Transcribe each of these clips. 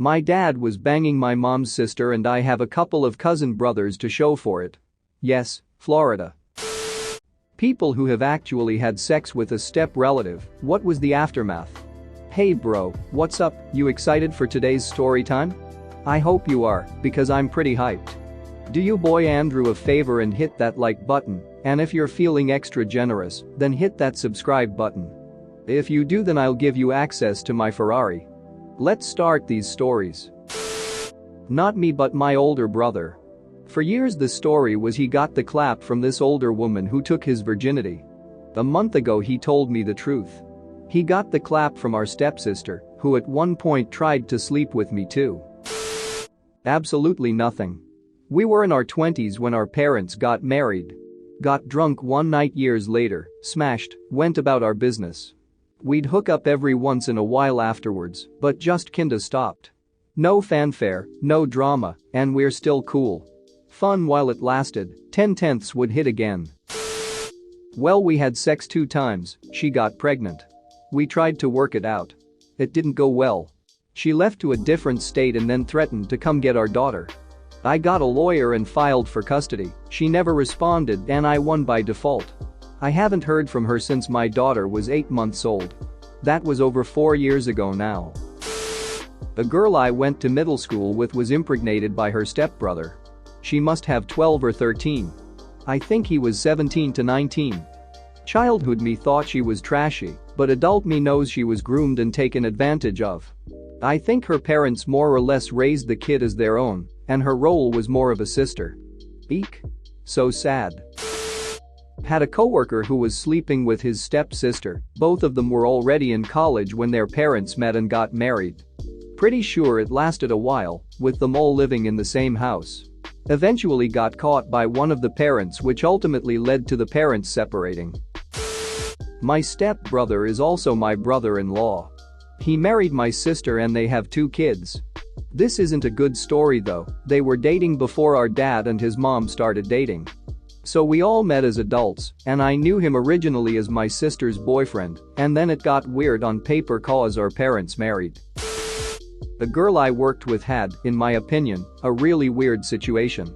My dad was banging my mom's sister and I have a couple of cousin brothers to show for it. Yes, Florida. People who have actually had sex with a step relative, what was the aftermath? Hey bro, what's up, you excited for today's story time? I hope you are, because I'm pretty hyped. Do you boy Andrew a favor and hit that like button, and if you're feeling extra generous, then hit that subscribe button. If you do, then I'll give you access to my Ferrari. Let's start these stories. Not me but my older brother. For years the story was he got the clap from this older woman who took his virginity. A month ago he told me the truth. He got the clap from our stepsister, who at one point tried to sleep with me too. Absolutely nothing. We were in our 20s when our parents got married. Got drunk one night years later, smashed, went about our business. We'd hook up every once in a while afterwards, but just kinda stopped. No fanfare, no drama, and we're still cool. Fun while it lasted, 10/10ths would hit again. Well, we had sex 2 times, she got pregnant. We tried to work it out. It didn't go well. She left to a different state and then threatened to come get our daughter. I got a lawyer and filed for custody, she never responded and I won by default. I haven't heard from her since my daughter was 8 months old. That was over 4 years ago now. A girl I went to middle school with was impregnated by her stepbrother. She must have 12 or 13. I think he was 17 to 19. Childhood me thought she was trashy, but adult me knows she was groomed and taken advantage of. I think her parents more or less raised the kid as their own, and her role was more of a sister. Eek. So sad. Had a coworker who was sleeping with his stepsister, both of them were already in college when their parents met and got married. Pretty sure it lasted a while, with them all living in the same house. Eventually got caught by one of the parents, which ultimately led to the parents separating. My stepbrother is also my brother-in-law. He married my sister and they have 2 kids. This isn't a good story though, they were dating before our dad and his mom started dating. So we all met as adults, and I knew him originally as my sister's boyfriend, and then it got weird on paper cause our parents married. The girl I worked with had, in my opinion, a really weird situation.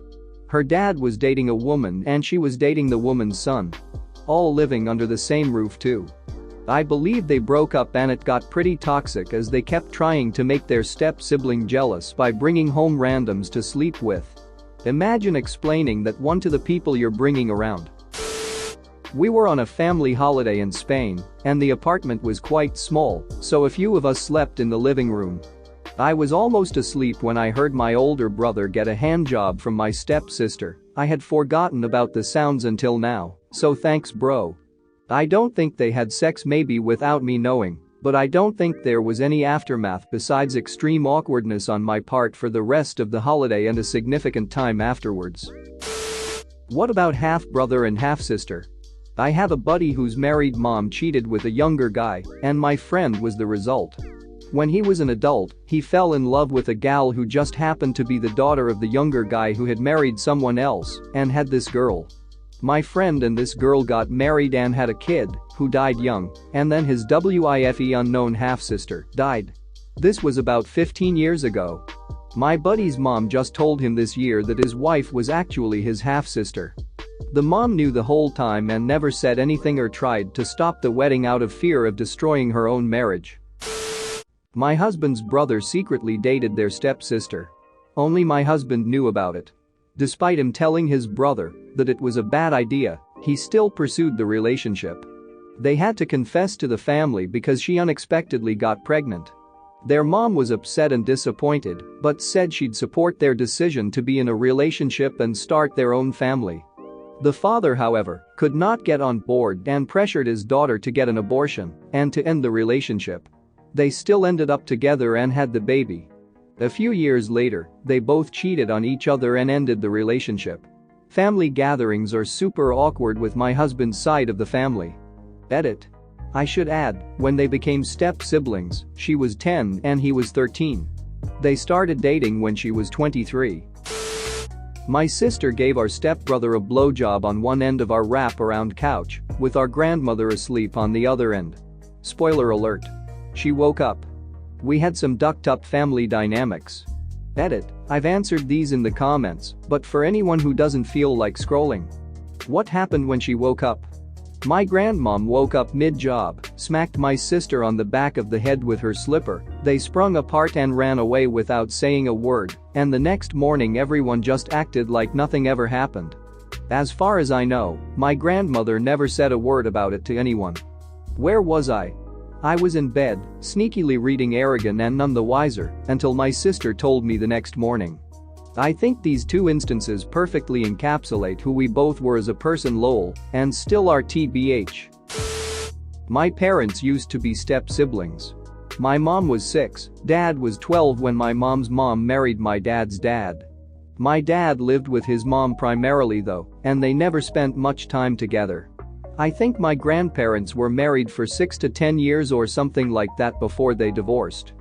Her dad was dating a woman and she was dating the woman's son. All living under the same roof too. I believe they broke up and it got pretty toxic as they kept trying to make their step-sibling jealous by bringing home randoms to sleep with. Imagine explaining that one to the people you're bringing around. We were on a family holiday in Spain, and the apartment was quite small, so a few of us slept in the living room. I was almost asleep when I heard my older brother get a handjob from my stepsister. I had forgotten about the sounds until now, so thanks bro. I don't think they had sex, maybe without me knowing, but I don't think there was any aftermath besides extreme awkwardness on my part for the rest of the holiday and a significant time afterwards. What about half-brother and half-sister? I have a buddy whose married mom cheated with a younger guy, and my friend was the result. When he was an adult, he fell in love with a gal who just happened to be the daughter of the younger guy who had married someone else and had this girl. My friend and this girl got married and had a kid, who died young, and then his WIFE unknown half-sister died. This was about 15 years ago. My buddy's mom just told him this year that his wife was actually his half-sister. The mom knew the whole time and never said anything or tried to stop the wedding out of fear of destroying her own marriage. My husband's brother secretly dated their stepsister. Only my husband knew about it. Despite him telling his brother that it was a bad idea, he still pursued the relationship. They had to confess to the family because she unexpectedly got pregnant. Their mom was upset and disappointed, but said she'd support their decision to be in a relationship and start their own family. The father, however, could not get on board and pressured his daughter to get an abortion and to end the relationship. They still ended up together and had the baby. A few years later, they both cheated on each other and ended the relationship. Family gatherings are super awkward with my husband's side of the family. Edit. I should add, when they became step-siblings, she was 10 and he was 13. They started dating when she was 23. My sister gave our stepbrother a blowjob on one end of our wrap-around couch, with our grandmother asleep on the other end. Spoiler alert. She woke up. We had some ducked-up family dynamics. Edit. I've answered these in the comments, but for anyone who doesn't feel like scrolling. What happened when she woke up? My grandmom woke up mid-job, smacked my sister on the back of the head with her slipper, they sprung apart and ran away without saying a word, and the next morning everyone just acted like nothing ever happened. As far as I know, my grandmother never said a word about it to anyone. Where was I? I was in bed, sneakily reading Aragon and none the wiser, until my sister told me the next morning. I think these two instances perfectly encapsulate who we both were as a person lol, and still are tbh. My parents used to be step-siblings. My mom was 6, dad was 12 when my mom's mom married my dad's dad. My dad lived with his mom primarily though, and they never spent much time together. I think my grandparents were married for 6 to 10 years or something like that before they divorced.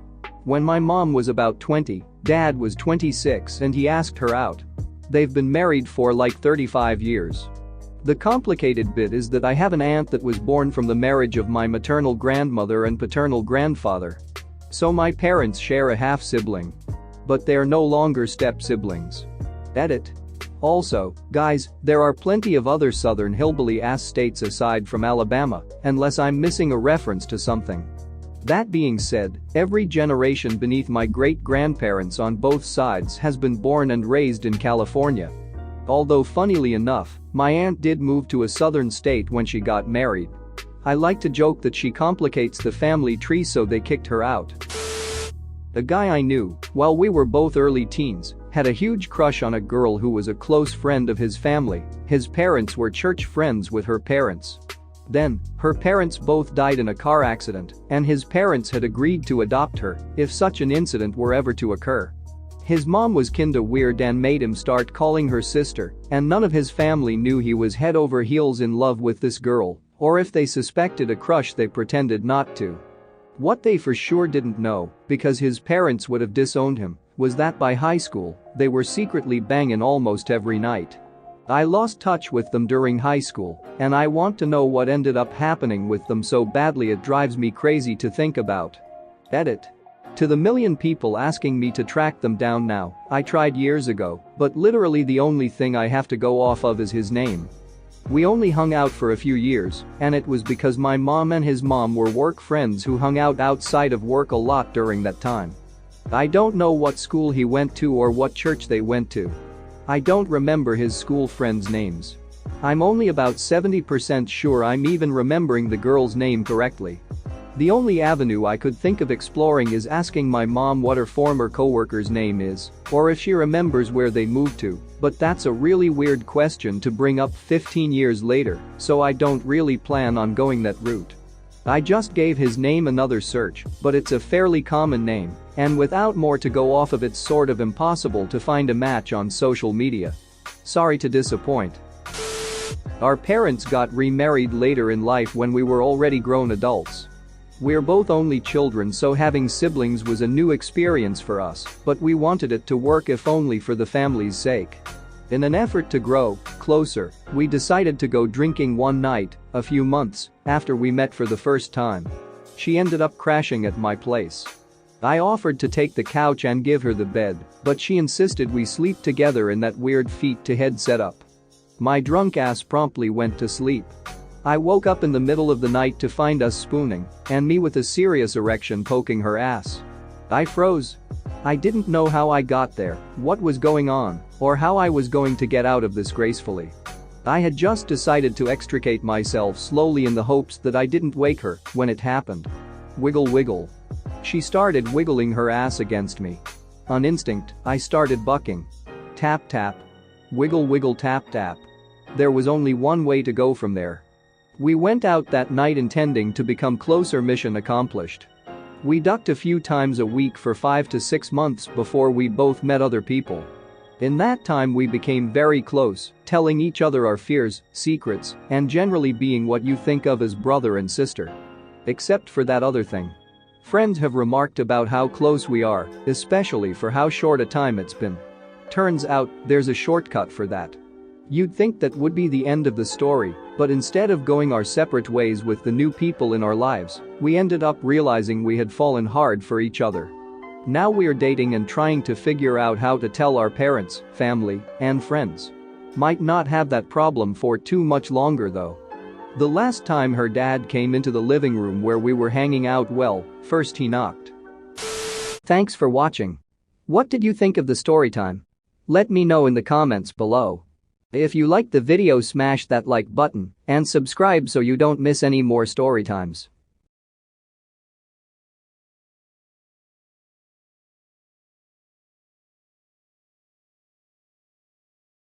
When my mom was about 20, dad was 26 and he asked her out. They've been married for like 35 years. The complicated bit is that I have an aunt that was born from the marriage of my maternal grandmother and paternal grandfather. So my parents share a half-sibling. But they're no longer step-siblings. Edit. Also, guys, there are plenty of other southern hillbilly-ass states aside from Alabama, unless I'm missing a reference to something. That being said, every generation beneath my great-grandparents on both sides has been born and raised in California. Although funnily enough, my aunt did move to a southern state when she got married. I like to joke that she complicates the family tree so they kicked her out. A guy I knew, while we were both early teens, had a huge crush on a girl who was a close friend of his family. His parents were church friends with her parents. Then, her parents both died in a car accident, and his parents had agreed to adopt her if such an incident were ever to occur. His mom was kinda weird and made him start calling her sister, and none of his family knew he was head over heels in love with this girl, or if they suspected a crush they pretended not to. What they for sure didn't know, because his parents would have disowned him, was that by high school, they were secretly banging almost every night. I lost touch with them during high school, and I want to know what ended up happening with them so badly it drives me crazy to think about. Edit. To the million people asking me to track them down now, I tried years ago, but literally the only thing I have to go off of is his name. We only hung out for a few years, and it was because my mom and his mom were work friends who hung out outside of work a lot during that time. I don't know what school he went to or what church they went to. I don't remember his school friends' names. I'm only about 70% sure I'm even remembering the girl's name correctly. The only avenue I could think of exploring is asking my mom what her former coworker's name is, or if she remembers where they moved to, but that's a really weird question to bring up 15 years later, so I don't really plan on going that route. I just gave his name another search, but it's a fairly common name, and without more to go off of it's sort of impossible to find a match on social media. Sorry to disappoint. Our parents got remarried later in life when we were already grown adults. We're both only children, so having siblings was a new experience for us, but we wanted it to work if only for the family's sake. In an effort to grow closer, we decided to go drinking one night, a few months after we met for the first time. She ended up crashing at my place. I offered to take the couch and give her the bed, but she insisted we sleep together in that weird feet-to-head setup. My drunk ass promptly went to sleep. I woke up in the middle of the night to find us spooning, and me with a serious erection poking her ass. I froze. I didn't know how I got there, what was going on, or how I was going to get out of this gracefully. I had just decided to extricate myself slowly in the hopes that I didn't wake her when it happened. Wiggle wiggle. She started wiggling her ass against me. On instinct, I started bucking. Tap tap. Wiggle wiggle tap tap. There was only one way to go from there. We went out that night intending to become closer, mission accomplished. We ducked a few times a week for 5 to 6 months before we both met other people. In that time we became very close, telling each other our fears, secrets, and generally being what you think of as brother and sister. Except for that other thing. Friends have remarked about how close we are, especially for how short a time it's been. Turns out, there's a shortcut for that. You'd think that would be the end of the story, but instead of going our separate ways with the new people in our lives, we ended up realizing we had fallen hard for each other. Now we're dating and trying to figure out how to tell our parents, family, and friends. Might not have that problem for too much longer though. The last time her dad came into the living room where we were hanging out, well, first he knocked. Thanks for watching. What did you think of the story time? Let me know in the comments below. If you liked the video, smash that like button and subscribe so you don't miss any more story times.